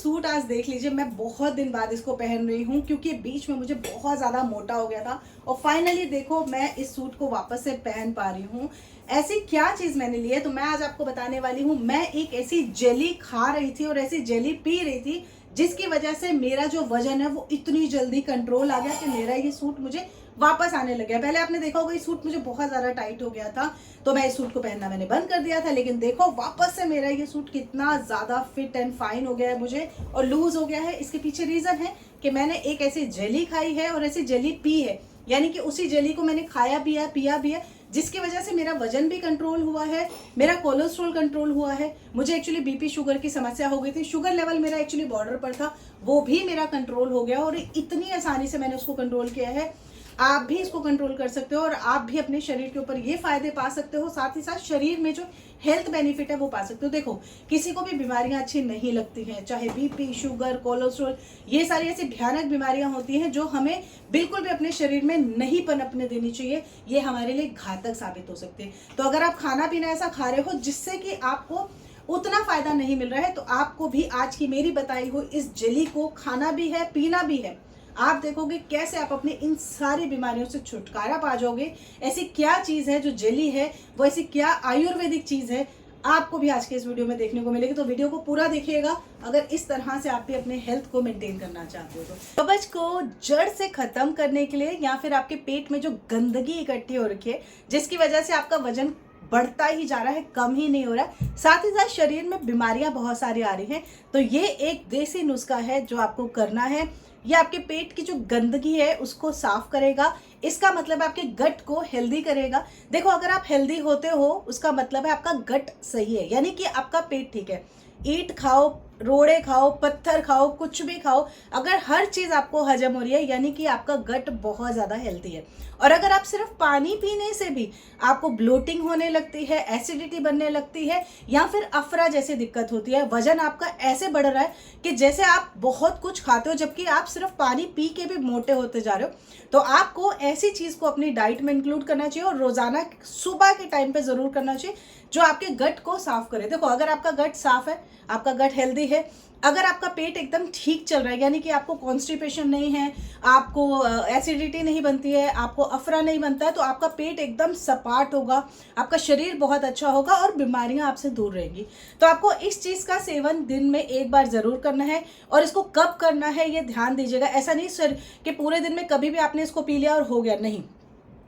Suit आज देख लीजिए, मैं बहुत दिन बाद इसको पहन रही हूँ क्योंकि बीच में मुझे बहुत ज़्यादा मोटा हो गया था और फाइनली देखो मैं इस सूट को वापस से पहन पा रही हूँ। ऐसी क्या चीज़ मैंने ली है तो मैं आज आपको बताने वाली हूँ। मैं एक ऐसी जेली खा रही थी और ऐसी जेली पी रही थी जिसकी वजह से मेरा जो वजन है वो इतनी जल्दी कंट्रोल आ गया कि मेरा ये सूट मुझे वापस आने लग गया। पहले आपने देखा होगा ये सूट मुझे बहुत ज़्यादा टाइट हो गया था तो मैं इस सूट को पहनना मैंने बंद कर दिया था, लेकिन देखो वापस से मेरा ये सूट कितना ज़्यादा फिट एंड फाइन हो गया है मुझे और लूज हो गया है। इसके पीछे रीज़न है कि मैंने एक ऐसी जेली खाई है और ऐसी जेली पी है, यानी कि उसी जेली को मैंने खाया भी है पिया भी है, जिसकी वजह से मेरा वजन भी कंट्रोल हुआ है, मेरा कोलेस्ट्रॉल कंट्रोल हुआ है। मुझे एक्चुअली बीपी शुगर की समस्या हो गई थी, शुगर लेवल मेरा एक्चुअली बॉर्डर पर था, वो भी मेरा कंट्रोल हो गया और इतनी आसानी से मैंने उसको कंट्रोल किया है। आप भी इसको कंट्रोल कर सकते हो और आप भी अपने शरीर के ऊपर ये फायदे पा सकते हो, साथ ही साथ शरीर में जो हेल्थ बेनिफिट है वो पा सकते हो। देखो किसी को भी बीमारियां अच्छी नहीं लगती हैं, चाहे बीपी शुगर कोलेस्ट्रॉल, ये सारी ऐसी भयानक बीमारियां होती हैं जो हमें बिल्कुल भी अपने शरीर में नहीं पनपने देनी चाहिए, ये हमारे लिए घातक साबित हो सकते हैं। तो अगर आप खाना पीना ऐसा खा रहे हो जिससे कि आपको उतना फायदा नहीं मिल रहा है तो आपको भी आज की मेरी बताई हुई इस जेली को खाना भी है पीना भी है। आप देखोगे कैसे आप अपनी इन सारी बीमारियों से छुटकारा पा जाओगे। ऐसी क्या चीज़ है जो जेली है, वो ऐसी क्या आयुर्वेदिक चीज़ है, आपको भी आज के इस वीडियो में देखने को मिलेगी। तो वीडियो को पूरा देखिएगा अगर इस तरह से आप भी अपने हेल्थ को मेंटेन करना चाहते हो तो। कब्ज को जड़ से खत्म करने के लिए या फिर आपके पेट में जो गंदगी इकट्ठी हो रखी है जिसकी वजह से आपका वजन बढ़ता ही जा रहा है, कम ही नहीं हो रहा है, साथ ही साथ शरीर में बीमारियां बहुत सारी आ रही हैं, तो ये एक देसी नुस्खा है जो आपको करना है। ये आपके पेट की जो गंदगी है उसको साफ करेगा, इसका मतलब आपके गट को हेल्दी करेगा। देखो अगर आप हेल्दी होते हो उसका मतलब है आपका गट सही है, यानी कि आपका पेट ठीक है। ईंट खाओ, रोड़े खाओ, पत्थर खाओ, कुछ भी खाओ, अगर हर चीज़ आपको हजम हो रही है यानी कि आपका गट बहुत ज़्यादा हेल्दी है। और अगर आप सिर्फ पानी पीने से भी आपको ब्लोटिंग होने लगती है, एसिडिटी बनने लगती है या फिर अफरा जैसी दिक्कत होती है, वजन आपका ऐसे बढ़ रहा है कि जैसे आप बहुत कुछ खाते हो जबकि आप सिर्फ पानी पी के भी मोटे होते जा रहे हो, तो आपको ऐसी चीज़ को अपनी डाइट में इंक्लूड करना चाहिए और रोज़ाना सुबह के टाइम पे ज़रूर करना चाहिए जो आपके गट को साफ करे। देखो अगर आपका गट साफ है, आपका गट हेल्दी है, अगर आपका पेट एकदम ठीक चल रहा है यानी कि आपको कॉन्स्टिपेशन नहीं है, आपको एसिडिटी नहीं बनती है, आपको अफरा नहीं बनता है, तो आपका पेट एकदम सपाट होगा, आपका शरीर बहुत अच्छा होगा और बीमारियां आपसे दूर रहेंगी। तो आपको इस चीज़ का सेवन दिन में एक बार ज़रूर करना है और इसको कब करना है ये ध्यान दीजिएगा। ऐसा नहीं सर कि पूरे दिन में कभी भी आपने इसको पी लिया और हो गया, नहीं,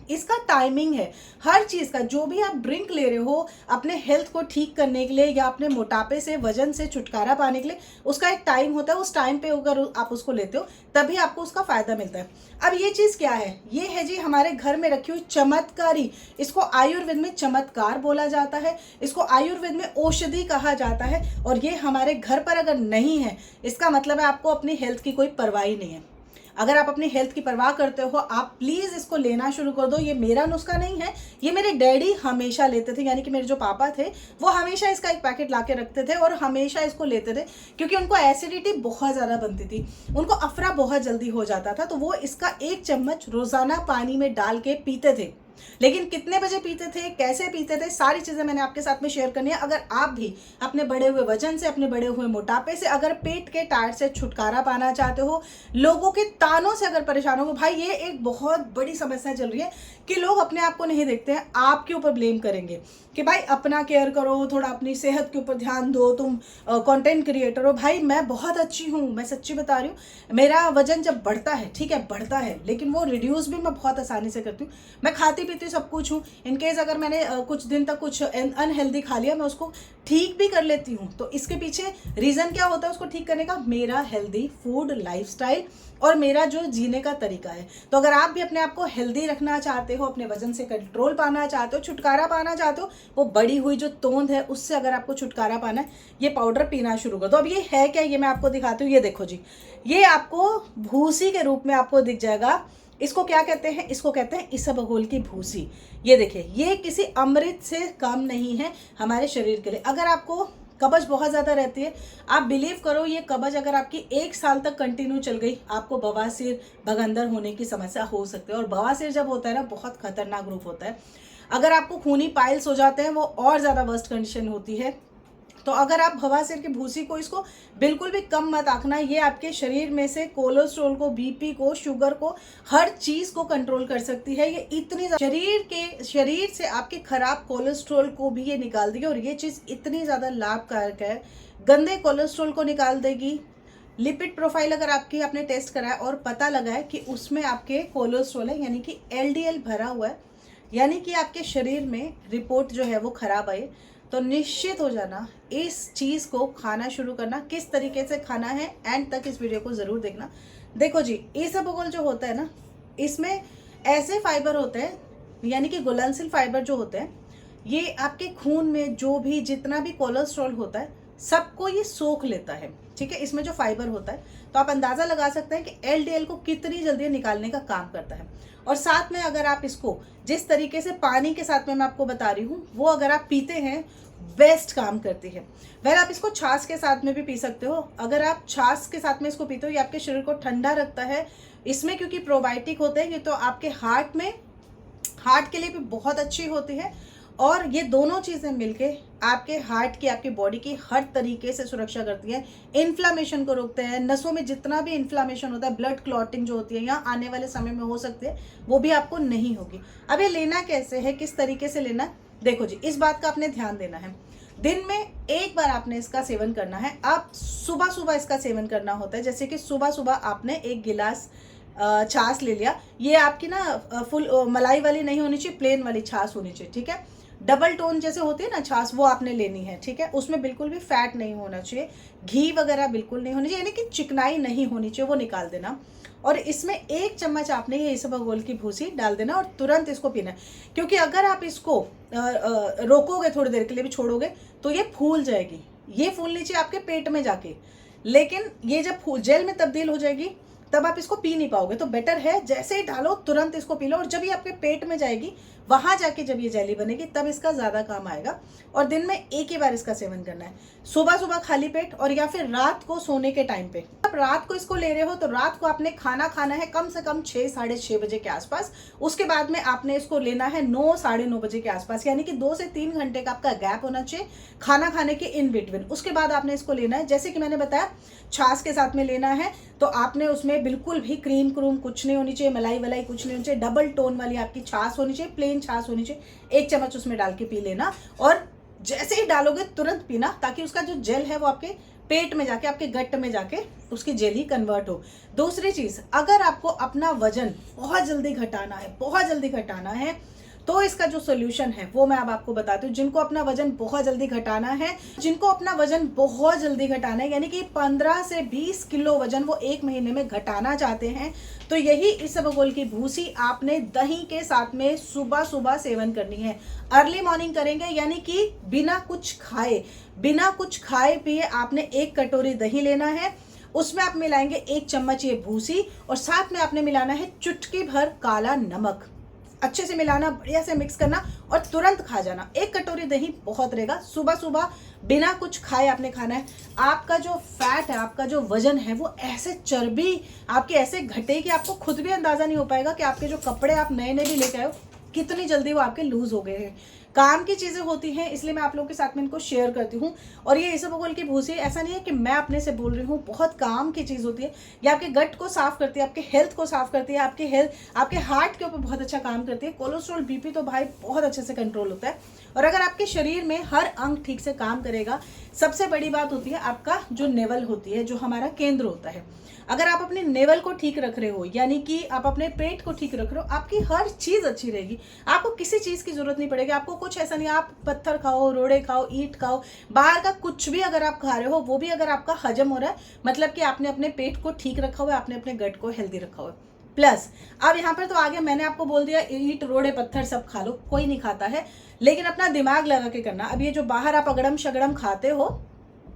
इसका टाइमिंग है। हर चीज़ का जो भी आप ड्रिंक ले रहे हो अपने हेल्थ को ठीक करने के लिए या अपने मोटापे से वजन से छुटकारा पाने के लिए, उसका एक टाइम होता है, उस टाइम पे अगर आप उसको लेते हो तभी आपको उसका फ़ायदा मिलता है। अब ये चीज़ क्या है, ये है जी हमारे घर में रखी हुई चमत्कारी, इसको आयुर्वेद में चमत्कार बोला जाता है, इसको आयुर्वेद में औषधि कहा जाता है और ये हमारे घर पर अगर नहीं है इसका मतलब है आपको अपनी हेल्थ की कोई परवाह ही नहीं है। अगर आप अपनी हेल्थ की परवाह करते हो आप प्लीज़ इसको लेना शुरू कर दो। ये मेरा नुस्खा नहीं है, ये मेरे डैडी हमेशा लेते थे, यानी कि मेरे जो पापा थे वो हमेशा इसका एक पैकेट ला के रखते थे और हमेशा इसको लेते थे क्योंकि उनको एसिडिटी बहुत ज़्यादा बनती थी, उनको अफरा बहुत जल्दी हो जाता था, तो वो इसका एक चम्मच रोज़ाना पानी में डाल के पीते थे। लेकिन कितने बजे पीते थे, कैसे पीते थे, सारी चीज़ें मैंने आपके साथ में शेयर करनी है। अगर आप भी अपने बढ़े हुए वजन से, अपने बढ़े हुए मोटापे से, अगर पेट के टायर से छुटकारा पाना चाहते हो, लोगों के तानों से अगर परेशान हो, भाई ये एक बहुत बड़ी समस्या चल रही है कि लोग अपने आप को नहीं देखते हैं, आपके ऊपर ब्लेम करेंगे कि भाई अपना केयर करो, थोड़ा अपनी सेहत के ऊपर ध्यान दो, तुम कंटेंट क्रिएटर हो। भाई मैं बहुत अच्छी हूँ, मैं सच्ची बता रही हूँ, मेरा वजन जब बढ़ता है, ठीक है बढ़ता है, लेकिन वो रिड्यूस भी मैं बहुत आसानी से करती हूँ। मैं खाती पीती सब कुछ हूँ, इनकेस अगर मैंने कुछ दिन तक कुछ अनहेल्दी खा लिया मैं उसको ठीक भी कर लेती हूँ। तो इसके पीछे रीज़न क्या होता है उसको ठीक करने का, मेरा हेल्दी फूड लाइफस्टाइल और मेरा जो जीने का तरीका है। तो अगर आप भी अपने आप को हेल्दी रखना चाहते हो, अपने वजन से कंट्रोल पाना चाहते हो, छुटकारा पाना चाहते हो, वो बड़ी हुई जो तोंद है उससे अगर आपको छुटकारा पाना है, ये पाउडर पीना शुरू कर दो। अब ये है क्या, ये मैं आपको दिखाती हूँ। ये देखो जी, ये आपको भूसी के रूप में आपको दिख जाएगा। इसको क्या कहते हैं, इसको कहते हैं इसबगोल की भूसी। ये देखिए, ये किसी अमृत से कम नहीं है हमारे शरीर के लिए। अगर आपको कब्ज बहुत ज़्यादा रहती है, आप बिलीव करो ये कब्ज अगर आपकी 1 साल तक कंटिन्यू चल गई, आपको बवासीर भगंदर होने की समस्या हो सकती है। और बवासीर जब होता है ना, बहुत खतरनाक रूप होता है। अगर आपको खूनी पाइल्स हो जाते हैं वो और ज़्यादा वर्स्ट कंडीशन होती है। तो अगर आप बवासीर की भूसी को इसको बिल्कुल भी कम मत आंकना, ये आपके शरीर में से कोलेस्ट्रॉल को, बीपी को, शुगर को, हर चीज को कंट्रोल कर सकती है। ये इतनी शरीर से आपके खराब कोलेस्ट्रॉल को भी ये निकाल देगी और ये चीज इतनी ज्यादा लाभकारक है। गंदे कोलेस्ट्रॉल को निकाल देगी। लिपिड प्रोफाइल अगर आपने टेस्ट करा है और पता लगा है कि उसमें आपके कोलेस्ट्रॉल है, यानी कि एलडीएल भरा हुआ है, यानी कि आपके शरीर में रिपोर्ट जो है वो खराब आई, तो निश्चित हो जाना इस चीज़ को खाना शुरू करना। किस तरीके से खाना है, एंड तक इस वीडियो को ज़रूर देखना। देखो जी, इसबगोल जो होता है ना, इसमें ऐसे फाइबर होते हैं, यानी कि घुलनशील फाइबर जो होते हैं, ये आपके खून में जो भी जितना भी कोलेस्ट्रॉल होता है सबको ये सोख लेता है। ठीक है, इसमें जो फाइबर होता है, तो आप अंदाज़ा लगा सकते हैं कि एलडीएल को कितनी जल्दी निकालने का काम करता है। और साथ में अगर आप इसको जिस तरीके से पानी के साथ में मैं आपको बता रही हूँ, वो अगर आप पीते हैं, बेस्ट काम करती है। वह आप इसको छाछ के साथ में भी पी सकते हो। अगर आप छाछ के साथ में इसको पीते हो, ये आपके शरीर को ठंडा रखता है। इसमें क्योंकि प्रोबायोटिक होते हैं, ये तो आपके हार्ट के लिए भी बहुत अच्छी होती है। और ये दोनों चीज़ें मिलके आपके हार्ट की, आपकी बॉडी की हर तरीके से सुरक्षा करती है। इन्फ्लामेशन को रोकते हैं। नसों में जितना भी इन्फ्लामेशन होता है, ब्लड क्लॉटिंग जो होती है या आने वाले समय में हो सकती है, वो भी आपको नहीं होगी। अब ये लेना कैसे है, किस तरीके से लेना है, देखो जी, इस बात का आपने ध्यान देना है। दिन में एक बार आपने इसका सेवन करना है। आप सुबह सुबह इसका सेवन करना होता है। जैसे कि सुबह सुबह आपने एक गिलास छाछ ले लिया। ये आपकी ना फुल मलाई वाली नहीं होनी चाहिए, प्लेन वाली छाछ होनी चाहिए। ठीक है, डबल टोन जैसे होती है ना छाछ, वो आपने लेनी है। ठीक है, उसमें बिल्कुल भी फैट नहीं होना चाहिए, घी वगैरह बिल्कुल नहीं होनी चाहिए, यानी कि चिकनाई नहीं होनी चाहिए, वो निकाल देना। और इसमें 1 चम्मच आपने ये इसबगोल की भूसी डाल देना और तुरंत इसको पीना है। क्योंकि अगर आप इसको रोकोगे, थोड़ी देर के लिए भी छोड़ोगे, तो ये फूल जाएगी। ये फूलनी चाहिए आपके पेट में जाके, लेकिन ये जब जेल में तब्दील हो जाएगी तब आप इसको पी नहीं पाओगे। तो बेटर है जैसे ही डालो तुरंत इसको पी लो, और जब ये आपके पेट में जाएगी, वहां जाके जब ये जेली बनेगी, तब इसका ज़्यादा काम आएगा। और दिन में एक ही बार इसका सेवन करना है, सुबह सुबह खाली पेट, और या फिर रात को सोने के टाइम पे। आप रात को इसको ले रहे हो तो रात को आपने खाना खाना है कम से कम 6 साढ़े 6 बजे के आसपास। उसके बाद में आपने इसको लेना है 9 साढ़े 9 बजे के आसपास, यानी कि 2 से 3 घंटे का आपका गैप होना चाहिए खाना खाने के इन बिटवीन। उसके बाद आपने इसको लेना है, जैसे कि मैंने बताया, छाछ के साथ में लेना है। तो आपने उसमें बिल्कुल भी क्रीम कुछ नहीं होनी चाहिए, मलाई वलाई कुछ नहीं होनी चाहिए, डबल टोन वाली आपकी छाछ होनी चाहिए, प्लेन छाछ होनी चाहिए। 1 चम्मच उसमें डाल के पी लेना, और जैसे ही डालोगे तुरंत पीना, ताकि उसका जो जेल है वो आपके पेट में जाके, आपके गट में जाके उसकी जेल ही कन्वर्ट हो। दूसरी चीज, अगर आपको अपना वजन बहुत जल्दी घटाना है, तो इसका जो सोल्यूशन है वो मैं अब आपको बताती हूँ। जिनको अपना वजन बहुत जल्दी घटाना है, यानी कि 15 से 20 किलो वजन वो 1 महीने में घटाना चाहते हैं, तो यही इसबगोल की भूसी आपने दही के साथ में सुबह सुबह सेवन करनी है। अर्ली मॉर्निंग करेंगे, यानी कि बिना कुछ खाए पिए आपने 1 कटोरी दही लेना है। उसमें आप मिलाएंगे 1 चम्मच ये भूसी, और साथ में आपने मिलाना है चुटकी भर काला नमक। अच्छे से मिलाना, बढ़िया से मिक्स करना और तुरंत खा जाना। 1 कटोरी दही बहुत रहेगा। सुबह सुबह बिना कुछ खाए आपने खाना है। आपका जो फैट है, आपका जो वजन है, वो ऐसे चर्बी आपकी ऐसे घटेगी, आपको खुद भी अंदाजा नहीं हो पाएगा कि आपके जो कपड़े आप नए नए भी लेके आए हो, कितनी जल्दी वो आपके लूज हो गए हैं। काम की चीज़ें होती हैं, इसलिए मैं आप लोगों के साथ में इनको शेयर करती हूँ। और ये इसबगोल की भूसी ऐसा नहीं है कि मैं अपने से बोल रही हूँ, बहुत काम की चीज़ होती है। ये आपके गट को साफ करती है, आपके हेल्थ को साफ करती है, आपके हार्ट के ऊपर बहुत अच्छा काम करती है। कोलेस्ट्रॉल, बीपी तो भाई बहुत अच्छे से कंट्रोल होता है। और अगर आपके शरीर में हर अंग ठीक से काम करेगा, सबसे बड़ी बात होती है आपका जो नेवल होती है, जो हमारा केंद्र होता है। अगर आप अपने नेवल को ठीक रख रहे हो, यानी कि आप अपने पेट को ठीक रख रहे हो, आपकी हर चीज़ अच्छी रहेगी। आपको किसी चीज़ की जरूरत नहीं पड़ेगी। आपको कुछ ऐसा नहीं, आप पत्थर खाओ, रोड़े खाओ, ईंट खाओ, बाहर का कुछ भी अगर आप खा रहे हो, वो भी अगर आपका हजम हो रहा है, मतलब कि आपने अपने पेट को ठीक रखा हुआ है, आपने अपने गट को हेल्दी रखा हुआ है। प्लस अब यहाँ पर तो आगे मैंने आपको बोल दिया, ईंट रोड़े पत्थर सब खा लो, कोई नहीं खाता है, लेकिन अपना दिमाग लगा के करना। अब ये जो बाहर आप अगड़म शगड़म खाते हो,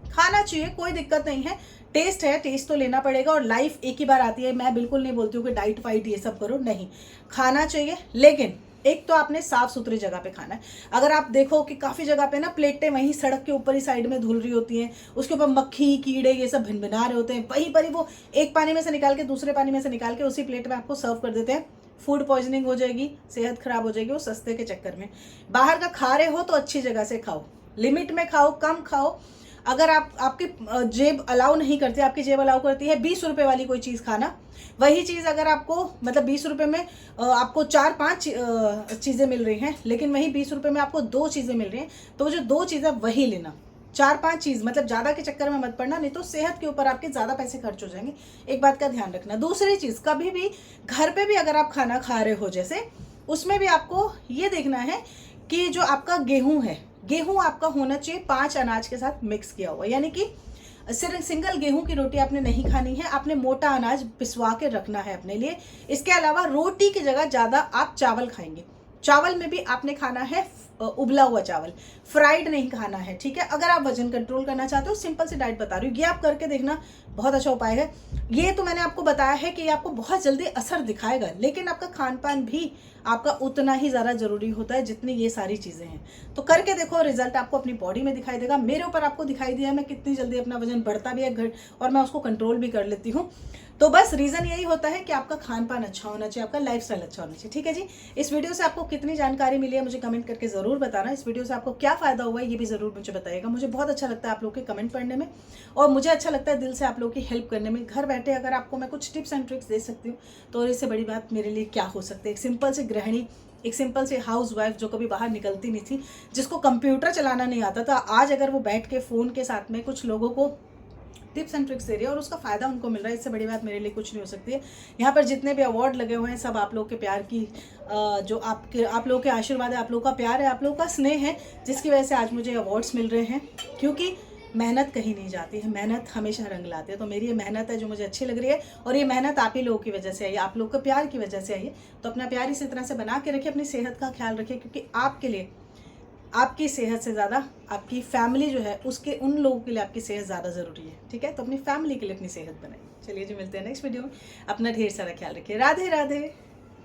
खाना चाहिए, कोई दिक्कत नहीं है। टेस्ट है, टेस्ट तो लेना पड़ेगा, और लाइफ एक ही बार आती है। मैं बिल्कुल नहीं बोलती हूँ कि डाइट फाइट ये सब करो, नहीं, खाना चाहिए, लेकिन एक तो आपने साफ सुथरी जगह पे खाना है। अगर आप देखो कि काफ़ी जगह पे ना प्लेटें वहीं सड़क के ऊपर ही साइड में धुल रही होती हैं, उसके ऊपर मक्खी कीड़े ये सब भिनभिना रहे होते हैं, वहीं पर ही वो एक पानी में से निकाल के दूसरे पानी में से निकाल के उसी प्लेट में आपको सर्व कर देते हैं। फूड पॉइजनिंग हो जाएगी, सेहत खराब हो जाएगी, वो सस्ते के चक्कर में। बाहर का खा रहे हो तो अच्छी जगह से खाओ, लिमिट में खाओ, कम खाओ। अगर आप आपकी जेब अलाउ नहीं करती, आपकी जेब अलाउ करती है 20 रुपये वाली कोई चीज़ खाना, वही चीज़ अगर आपको मतलब 20 रुपये में आपको 4-5 चीज़ें मिल रही हैं, लेकिन वही 20 रुपये में आपको 2 चीज़ें मिल रही हैं, तो जो 2 चीज़ें वही लेना। 4-5 चीज़ मतलब ज़्यादा के चक्कर में मत पड़ना, नहीं तो सेहत के ऊपर आपके ज़्यादा पैसे खर्च हो जाएंगे। एक बात का ध्यान रखना। दूसरी चीज़, कभी भी घर पे भी अगर आप खाना खा रहे हो जैसे, उसमें भी आपको ये देखना है कि जो आपका गेहूं है, गेहूं आपका होना चाहिए 5 अनाज के साथ मिक्स किया हुआ, यानी कि सिर्फ सिंगल गेहूं की रोटी आपने नहीं खानी है, आपने मोटा अनाज पिसवा के रखना है अपने लिए। इसके अलावा रोटी की जगह ज़्यादा आप चावल खाएंगे। चावल में भी आपने खाना है उबला हुआ चावल, फ्राइड नहीं खाना है, ठीक है। अगर आप वजन कंट्रोल करना चाहते हो, सिंपल सी डाइट बता रही हूँ, ये आप करके देखना, बहुत अच्छा उपाय है। ये तो मैंने आपको बताया है कि ये आपको बहुत जल्दी असर दिखाएगा, लेकिन आपका खान पान भी आपका उतना ही ज़्यादा ज़रूरी होता है जितनी ये सारी चीज़ें हैं। तो करके देखो, रिजल्ट आपको अपनी बॉडी में दिखाई देगा। मेरे ऊपर आपको दिखाई दिया है मैं कितनी जल्दी अपना वजन बढ़ता भी है और मैं उसको कंट्रोल भी कर लेती हूँ। तो बस रीज़न यही होता है कि आपका खान पान अच्छा होना चाहिए, आपका लाइफस्टाइल अच्छा होना चाहिए, ठीक है जी। इस वीडियो से आपको कितनी जानकारी मिली है मुझे कमेंट करके ज़रूर बताना। इस वीडियो से आपको क्या फ़ायदा हुआ है ये भी ज़रूर मुझे बताइएगा। मुझे बहुत अच्छा लगता है आप लोग के कमेंट पढ़ने में, और मुझे अच्छा लगता है दिल से आप लोग की हेल्प करने में। घर बैठे अगर आपको मैं कुछ टिप्स एंड ट्रिक्स दे सकती हूँ तो इससे बड़ी बात मेरे लिए क्या हो सकती है। एक सिंपल सी गृहिणी, एक सिंपल सी हाउस वाइफ जो कभी बाहर निकलती नहीं थी, जिसको कंप्यूटर चलाना नहीं आता था, आज अगर वो बैठ के फ़ोन के साथ में कुछ लोगों को टिप्स एंड ट्रिक्स दे रही है और उसका फ़ायदा उनको मिल रहा है, इससे बड़ी बात मेरे लिए कुछ नहीं हो सकती है। यहाँ पर जितने भी अवार्ड लगे हुए हैं सब आप लोग के प्यार की, जो आप लोगों के आशीर्वाद है, आप लोग का प्यार है, आप लोग का स्नेह है, जिसकी वजह से आज मुझे अवार्ड्स मिल रहे हैं। क्योंकि मेहनत कहीं नहीं जाती है, मेहनत हमेशा रंग लाती है। तो मेरी ये मेहनत है जो मुझे अच्छी लग रही है, और ये मेहनत आप ही लोगों की वजह से आई है, आप लोग के प्यार की वजह से आई है। तो अपना प्यार इसी तरह से बना के रखिए, अपनी सेहत का ख्याल रखिए, क्योंकि आपके लिए आपकी सेहत से ज़्यादा आपकी फैमिली जो है उसके उन लोगों के लिए आपकी सेहत ज़्यादा ज़रूरी है, ठीक है। तो अपनी फैमिली के लिए अपनी सेहत बनाइए। चलिए जी, मिलते हैं नेक्स्ट वीडियो में। अपना ढेर सारा ख्याल रखिए। राधे राधे।